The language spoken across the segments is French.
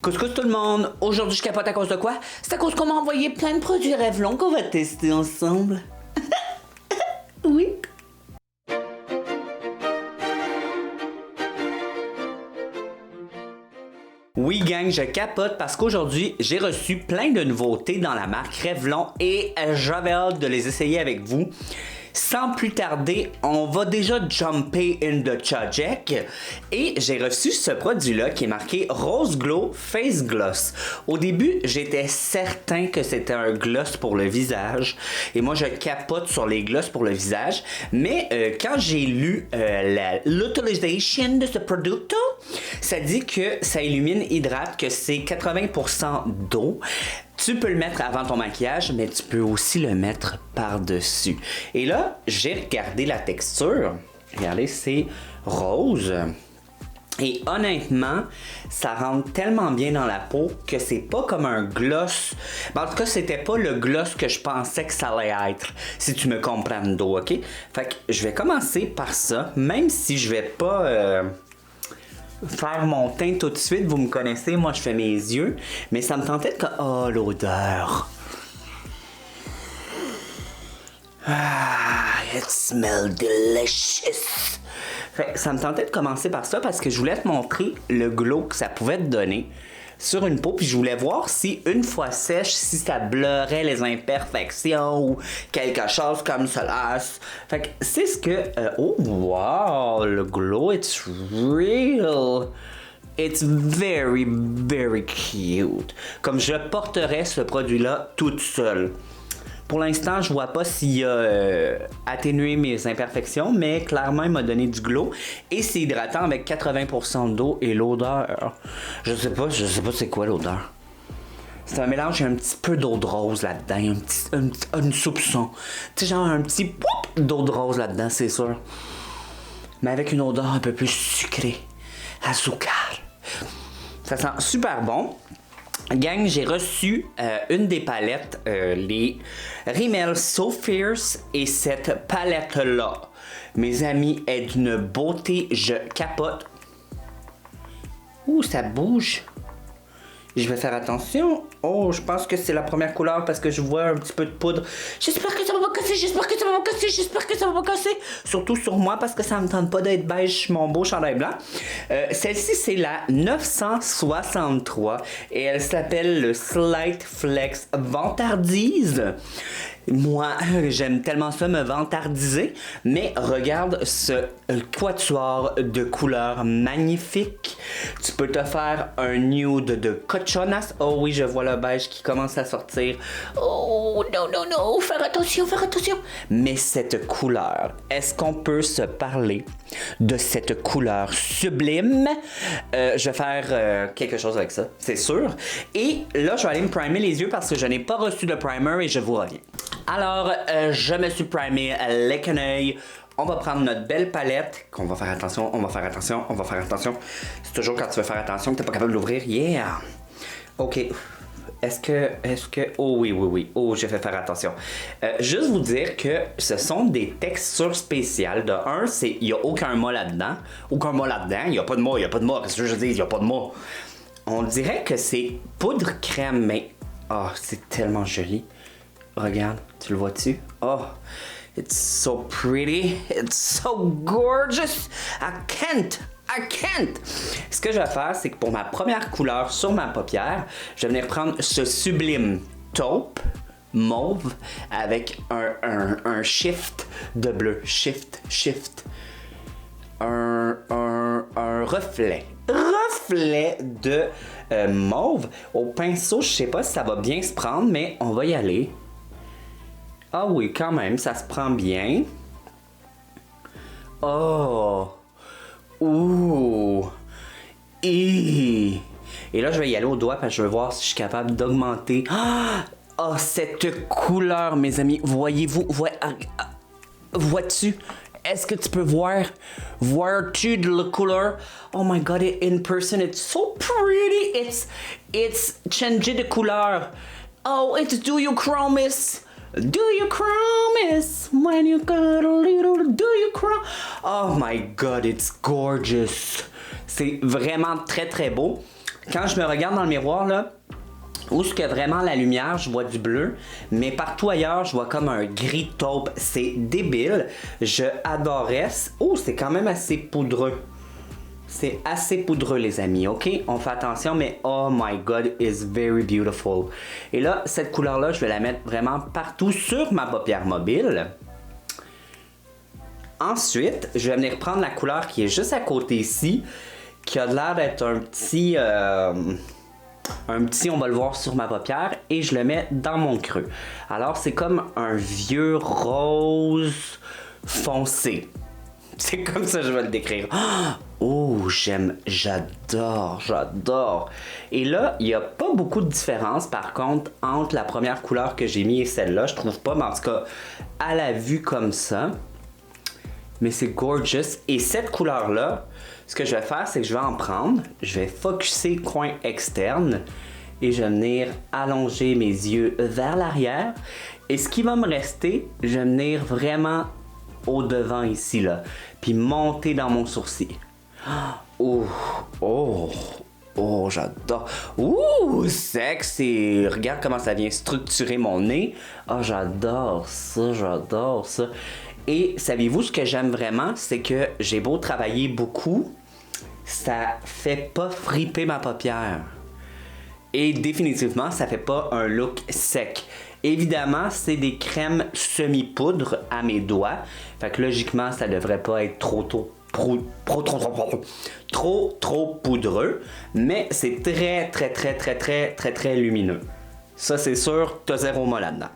Couscous tout le monde! Aujourd'hui, je capote à cause de quoi? C'est à cause qu'on m'a envoyé plein de produits Revlon qu'on va tester ensemble. Oui. Oui gang, je capote parce qu'aujourd'hui, j'ai reçu plein de nouveautés dans la marque Revlon et j'avais hâte de les essayer avec vous. Sans plus tarder, on va déjà jumper in the project et j'ai reçu ce produit-là qui est marqué Rose Glow Face Gloss. Au début, j'étais certain que c'était un gloss pour le visage et moi je capote sur les gloss pour le visage, mais quand j'ai lu l'utilisation de ce produit, ça dit que ça illumine, hydrate, que c'est 80% d'eau. Tu peux le mettre avant ton maquillage, mais tu peux aussi le mettre par-dessus. Et là, j'ai regardé la texture. Regardez, c'est rose. Et honnêtement, ça rentre tellement bien dans la peau que c'est pas comme un gloss. En tout cas, c'était pas le gloss que je pensais que ça allait être, si tu me comprends, ok? Fait que je vais commencer par ça, même si je vais pas... faire mon teint tout de suite, vous me connaissez, moi je fais mes yeux, mais ça me tentait de... Oh, l'odeur! Ah, it smells delicious! Ça me tentait de commencer par ça parce que je voulais te montrer le glow que ça pouvait te donner sur une peau, puis je voulais voir si une fois sèche, si ça bleurait les imperfections ou quelque chose comme cela. Fait que c'est ce que... oh wow, le glow, it's real. It's very, very cute. Comme je porterais ce produit-là toute seule. Pour l'instant, je vois pas s'il a atténué mes imperfections, mais clairement, il m'a donné du glow. Et c'est hydratant avec 80% d'eau et l'odeur. Je sais pas c'est quoi l'odeur. C'est un mélange, il y a un petit peu d'eau de rose là-dedans, un soupçon. Tu sais, genre un petit poup d'eau de rose là-dedans, c'est sûr. Mais avec une odeur un peu plus sucrée. Azúcar. Ça sent super bon. Gang, j'ai reçu une des palettes, les Rimmel So Fierce, et cette palette-là, mes amis, est d'une beauté, je capote. Ouh, ça bouge. Je vais faire attention. Oh, je pense que c'est la première couleur parce que je vois un petit peu de poudre. J'espère que ça va pas casser, j'espère que ça va pas casser, j'espère que ça va pas casser. Surtout sur moi parce que ça me tente pas d'être beige, mon beau chandail blanc. Celle-ci, c'est la 963 et elle s'appelle le Slight Flex Vantardise. Moi, j'aime tellement ça me vantardiser, mais regarde ce quatuor de couleurs magnifiques. Tu peux te faire un nude de cochonas. Oh oui, je vois le beige qui commence à sortir. Oh non, non, non, faire attention, faire attention. Mais cette couleur, est-ce qu'on peut se parler de cette couleur sublime? Je vais faire quelque chose avec ça, c'est sûr. Et là, je vais aller me primer les yeux parce que je n'ai pas reçu de primer et je vous reviens. Alors, je me suis primé les quenouilles. On va prendre notre belle palette, qu'on va faire attention, on va faire attention, on va faire attention. C'est toujours quand tu veux faire attention que t'es pas capable de l'ouvrir. Yeah! Ok. Est-ce que... Oh oui, oui, oui. Oh, j'ai fait faire attention. Juste vous dire que ce sont des textures spéciales. De un, il n'y a aucun mot là-dedans. Aucun mot là-dedans. Il n'y a pas de mot, il n'y a pas de mot. Qu'est-ce que je dis? Il n'y a pas de mot. On dirait que c'est poudre crème, mais... Oh, c'est tellement joli. Regarde, tu le vois-tu? Oh, it's so pretty. It's so gorgeous. I can't. Ce que je vais faire, c'est que pour ma première couleur sur ma paupière, je vais venir prendre ce sublime taupe mauve avec un shift de bleu. Shift. Un reflet de mauve. Au pinceau, je sais pas si ça va bien se prendre, mais on va y aller. Ah oui, quand même, ça se prend bien. Oh! Ouh! Et là, je vais y aller au doigt parce que je veux voir si je suis capable d'augmenter. Ah! Oh, cette couleur, mes amis. Voyez-vous? Vois-tu? Est-ce que tu peux voir? Vois-tu de la couleur? Oh my god, in person, it's so pretty. It's changé de couleur. Oh, it's Do You Promise? Do you promise when you got a little? Do you cry? Oh my god, it's gorgeous. C'est vraiment très très beau. quand je me regarde dans le miroir, là, où est-ce que vraiment la lumière, je vois du bleu, mais partout ailleurs, je vois comme un gris taupe. C'est débile. Je adorais. Oh, c'est quand même assez poudreux. C'est assez poudreux, les amis, ok? On fait attention, mais oh my god, it's very beautiful. Et là, cette couleur-là, je vais la mettre vraiment partout sur ma paupière mobile. Ensuite, je vais venir prendre la couleur qui est juste à côté ici, qui a l'air d'être un petit, on va le voir sur ma paupière, et je le mets dans mon creux. Alors, c'est comme un vieux rose foncé. C'est comme ça que je vais le décrire. Oh, j'adore. Et là, il n'y a pas beaucoup de différence, par contre, entre la première couleur que j'ai mis et celle-là. Je trouve pas, mais en tout cas, à la vue comme ça. Mais c'est gorgeous. Et cette couleur-là, ce que je vais faire, c'est que je vais en prendre, je vais focusser coin externe et je vais venir allonger mes yeux vers l'arrière. Et ce qui va me rester, je vais venir vraiment au devant ici, là, puis monter dans mon sourcil. Oh, j'adore. Ouh, sexy. Regarde comment ça vient structurer mon nez. Oh, j'adore ça. Et savez-vous ce que j'aime vraiment, c'est que j'ai beau travailler beaucoup, ça fait pas friper ma paupière. Et définitivement, ça fait pas un look sec. Évidemment, c'est des crèmes semi-poudre à mes doigts. Fait que logiquement, ça devrait pas être trop poudreux. Mais c'est très lumineux. Ça, c'est sûr, t'as zéro mot là-dedans.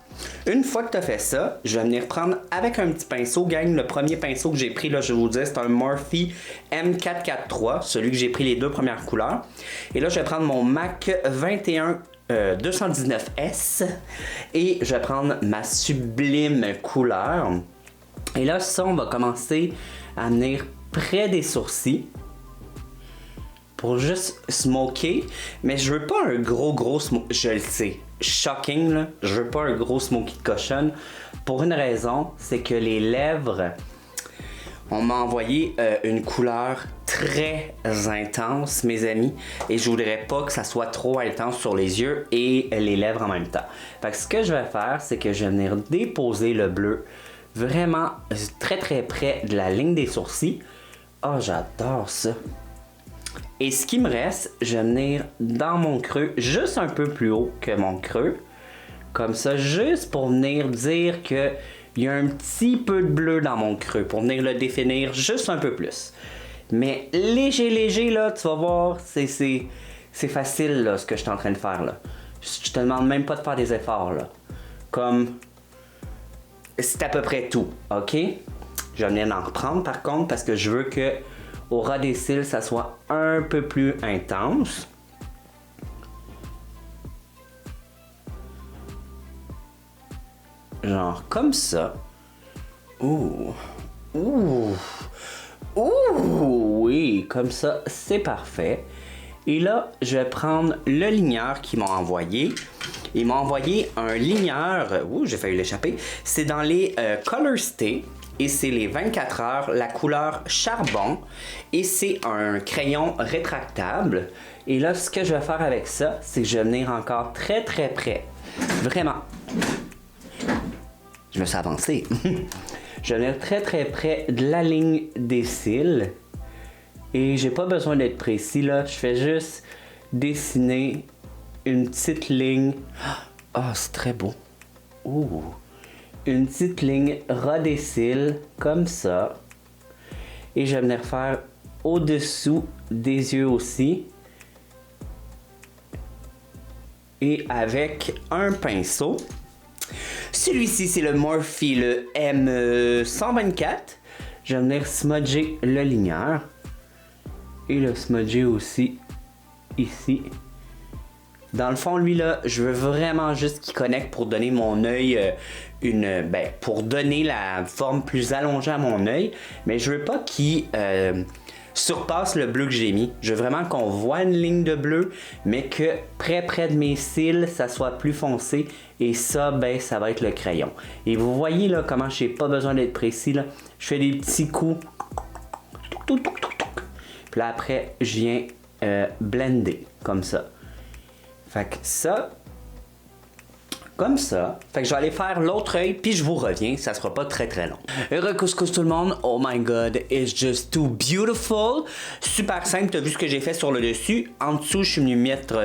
Une fois que t'as fait ça, je vais venir prendre avec un petit pinceau. Gang, le premier pinceau que j'ai pris, là, je vais vous dire, c'est un Morphe M443, celui que j'ai pris les deux premières couleurs. Et là, je vais prendre mon MAC 21 219S et je vais prendre ma sublime couleur. Et là, ça, on va commencer à venir près des sourcils pour juste smoker, mais je veux pas un gros smoke, je le sais, shocking là, je veux pas un gros smoky de cochonne, pour une raison, c'est que les lèvres, on m'a envoyé une couleur très intense, mes amis, et je voudrais pas que ça soit trop intense sur les yeux et les lèvres en même temps. Fait que ce que je vais faire, c'est que je vais venir déposer le bleu vraiment très près de la ligne des sourcils. Oh, j'adore ça. Et ce qui me reste, je vais venir dans mon creux, juste un peu plus haut que mon creux. Comme ça, juste pour venir dire que il y a un petit peu de bleu dans mon creux, pour venir le définir juste un peu plus. Mais léger, là, tu vas voir, c'est facile, là, ce que je suis en train de faire, là. Je te demande même pas de faire des efforts, là. Comme, c'est à peu près tout, ok? Je vais venir en reprendre, par contre, parce que je veux que au ras des cils, ça soit un peu plus intense. Genre comme ça. Ouh, oui, comme ça, c'est parfait. Et là, je vais prendre le ligneur qu'ils m'ont envoyé. Ils m'ont envoyé un ligneur. Ouh, j'ai failli l'échapper. C'est dans les Color Stay. Et c'est les 24 heures, la couleur charbon. Et c'est un crayon rétractable. Et là, ce que je vais faire avec ça, c'est que je vais venir encore très près. Vraiment. Je me suis avancé. Je vais venir très près de la ligne des cils. Et j'ai pas besoin d'être précis là. Je fais juste dessiner une petite ligne. Ah, c'est très beau. Ouh. Une petite ligne ras des cils, comme ça. Et je vais venir faire au-dessous des yeux aussi. Et avec un pinceau. Celui-ci, c'est le Morphe, le M124. Je vais venir smudger le ligneur. Et le smudger aussi ici. Dans le fond, lui là, je veux vraiment juste qu'il connecte pour donner mon œil pour donner la forme plus allongée à mon œil. Mais je veux pas qu'il surpasse le bleu que j'ai mis. Je veux vraiment qu'on voit une ligne de bleu, mais que près de mes cils, ça soit plus foncé. Et ça, ça va être le crayon. Et vous voyez là comment j'ai pas besoin d'être précis là. Je fais des petits coups. Puis là après, je viens blender, comme ça. Fait que ça, comme ça. Fait que je vais aller faire l'autre œil, puis je vous reviens. Ça sera pas très très long. Heureux couscous tout le monde. Oh my god, it's just too beautiful. Super simple. T'as vu ce que j'ai fait sur le dessus. En dessous, je suis venu mettre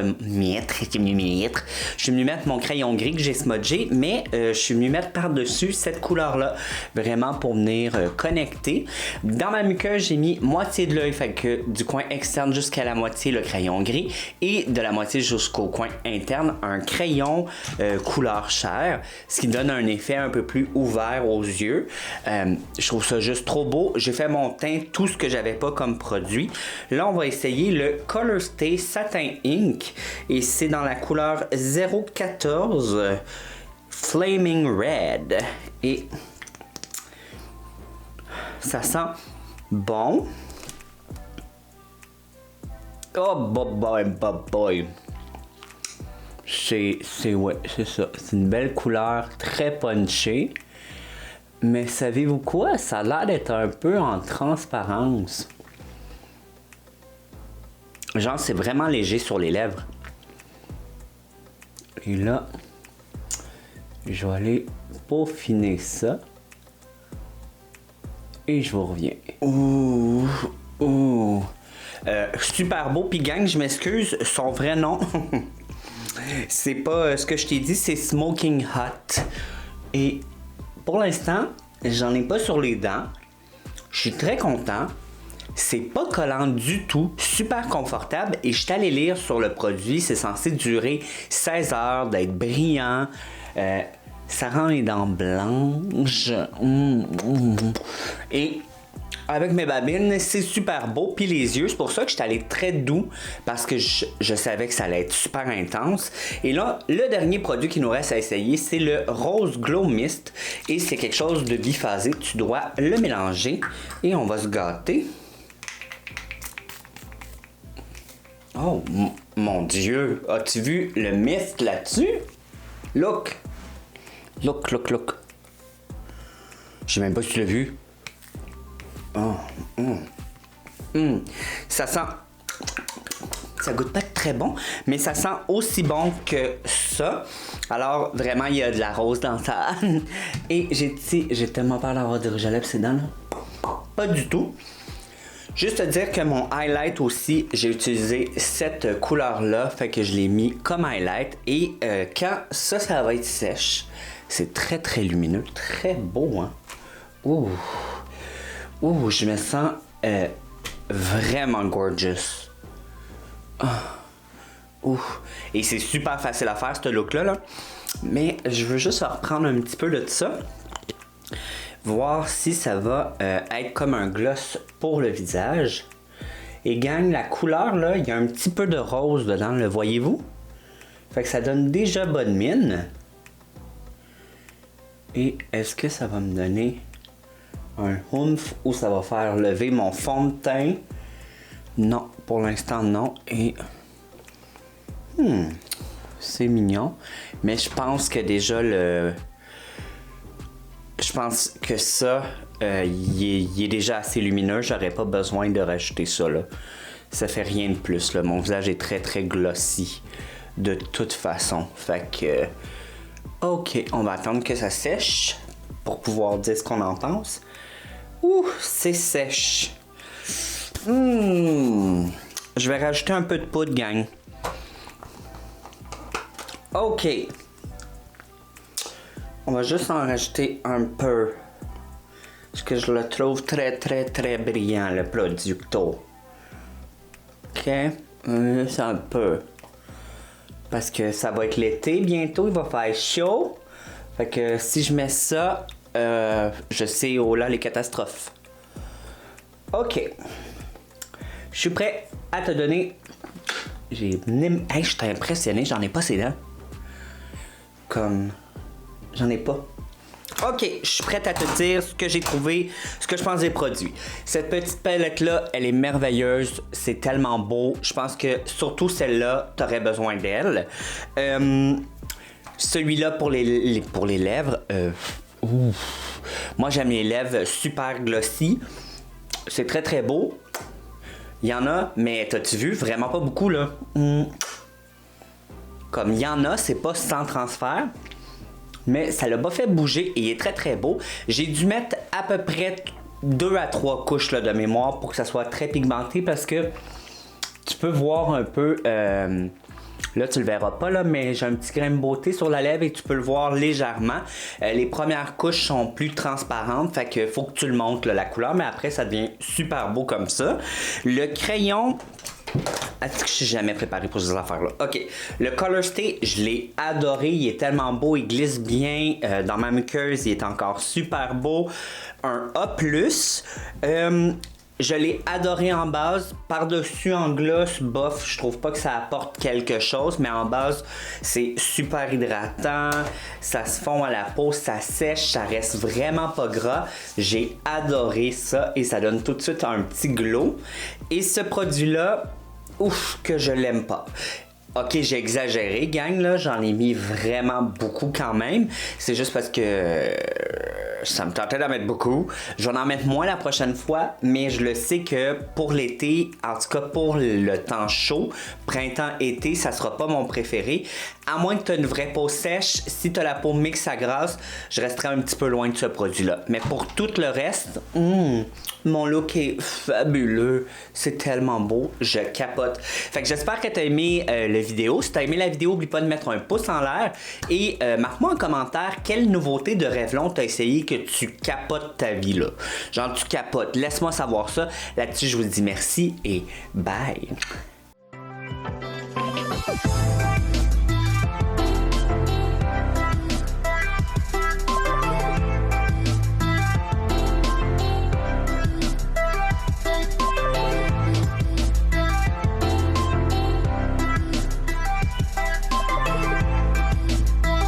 mon crayon gris que j'ai smudgé, mais je suis venu mettre par-dessus cette couleur-là, vraiment pour venir connecter. Dans ma muqueuse, j'ai mis moitié de l'œil, fait que du coin externe jusqu'à la moitié, le crayon gris, et de la moitié jusqu'au coin interne, un crayon couleur chair, ce qui donne un effet un peu plus ouvert aux yeux. Je trouve ça juste trop beau. J'ai fait mon teint, tout ce que j'avais pas comme produit. Là, on va essayer le Color Stay Satin Ink et c'est dans la couleur 014 Flaming Red. Et ça sent bon. Oh, boy, boy. Ouais, c'est ça. C'est une belle couleur, très punchée. Mais savez-vous quoi? Ça a l'air d'être un peu en transparence. Genre, c'est vraiment léger sur les lèvres. Et là, je vais aller peaufiner ça. Et je vous reviens. Ouh, ouh. Super beau. Puis gang, je m'excuse, son vrai nom... C'est pas ce que je t'ai dit, c'est Smoking Hot. Et pour l'instant, j'en ai pas sur les dents. Je suis très content. C'est pas collant du tout, super confortable. Et je suis allé lire sur le produit, c'est censé durer 16 heures, d'être brillant. Ça rend les dents blanches. Et avec mes babines, c'est super beau. Puis les yeux, c'est pour ça que je suis allé très doux, parce que je savais que ça allait être super intense. Et là, le dernier produit qui nous reste à essayer, c'est le Rose Glow Mist. Et c'est quelque chose de biphasé. Tu dois le mélanger et on va se gâter. Oh, mon Dieu! As-tu vu le mist là-dessus? Look! Look, look, look. Je sais même pas si tu l'as vu. Oh, Ça sent... Ça goûte pas très bon, mais ça sent aussi bon que ça. Alors, vraiment, il y a de la rose dans ça. Et j'ai tellement peur d'avoir du rouge à lèvres ces dents là. Pas du tout. Juste te dire que mon highlight aussi, j'ai utilisé cette couleur-là, fait que je l'ai mis comme highlight. Et quand ça va être sèche, c'est très très lumineux, très beau, hein. Ouh. Ouh, je me sens vraiment gorgeous. Ouh. Et c'est super facile à faire, ce look-là. Là. Mais je veux juste reprendre un petit peu de ça. Voir si ça va être comme un gloss pour le visage. Et gang, la couleur, là, il y a un petit peu de rose dedans, le voyez-vous? Fait que ça donne déjà bonne mine. Et est-ce que ça va me donner... un oomph où ça va faire lever mon fond de teint? Non, pour l'instant non. Et c'est mignon, mais je pense que déjà je pense que ça il est déjà assez lumineux. J'aurais pas besoin de rajouter ça là. Ça fait rien de plus là. Mon visage est très très glossy de toute façon. Fait que ok, on va attendre que ça sèche pour pouvoir dire ce qu'on en pense. Ouh, c'est sèche. Je vais rajouter un peu de poudre, gang. Ok. On va juste en rajouter un peu. Parce que je le trouve très, très, très brillant, le producto. Ok. Juste un peu. Parce que ça va être l'été bientôt, il va faire chaud. Fait que si je mets ça... je sais, oh là, les catastrophes. Ok. Je suis prêt à te donner... Hey, je suis impressionné, j'en ai pas ces dents. Comme... J'en ai pas. Ok, je suis prête à te dire ce que j'ai trouvé, ce que je pense des produits. Cette petite palette-là, elle est merveilleuse. C'est tellement beau. Je pense que surtout celle-là, t'aurais besoin d'elle. Celui-là pour les lèvres... Moi, j'aime les lèvres super glossy. C'est très, très beau. Il y en a, mais t'as-tu vu? Vraiment pas beaucoup, là. Comme il y en a, c'est pas sans transfert, mais ça l'a pas fait bouger et il est très très beau. J'ai dû mettre à peu près 2 à 3 couches là, de mémoire pour que ça soit très pigmenté parce que tu peux voir un peu... Là, tu le verras pas, là, mais j'ai un petit grain de beauté sur la lèvre et tu peux le voir légèrement. Les premières couches sont plus transparentes, fait que faut que tu le montres, là, la couleur, mais après, ça devient super beau comme ça. Le crayon... Est-ce que je suis jamais préparé pour ces affaires-là? Ok, le Color Stay, je l'ai adoré. Il est tellement beau, il glisse bien dans ma muqueuse. Il est encore super beau. Un A+. Je l'ai adoré en base. Par-dessus, en gloss, bof, je trouve pas que ça apporte quelque chose. Mais en base, c'est super hydratant. Ça se fond à la peau, ça sèche, ça reste vraiment pas gras. J'ai adoré ça et ça donne tout de suite un petit glow. Et ce produit-là, ouf, que je l'aime pas. Ok, j'ai exagéré, gang, là. J'en ai mis vraiment beaucoup quand même. C'est juste parce que ça me tentait d'en mettre beaucoup. Je vais en mettre moins la prochaine fois, mais je le sais que pour l'été, en tout cas pour le temps chaud, printemps-été, ça sera pas mon préféré. À moins que tu aies une vraie peau sèche, si tu as la peau mixte à grasse, je resterai un petit peu loin de ce produit-là. Mais pour tout le reste, mon look est fabuleux. C'est tellement beau, je capote. Fait que j'espère que tu as aimé la vidéo. Si tu as aimé la vidéo, n'oublie pas de mettre un pouce en l'air et marque-moi en commentaire quelle nouveauté de Revlon tu as essayé que tu capotes ta vie là. Genre tu capotes. Laisse-moi savoir ça. Là-dessus, je vous dis merci et bye.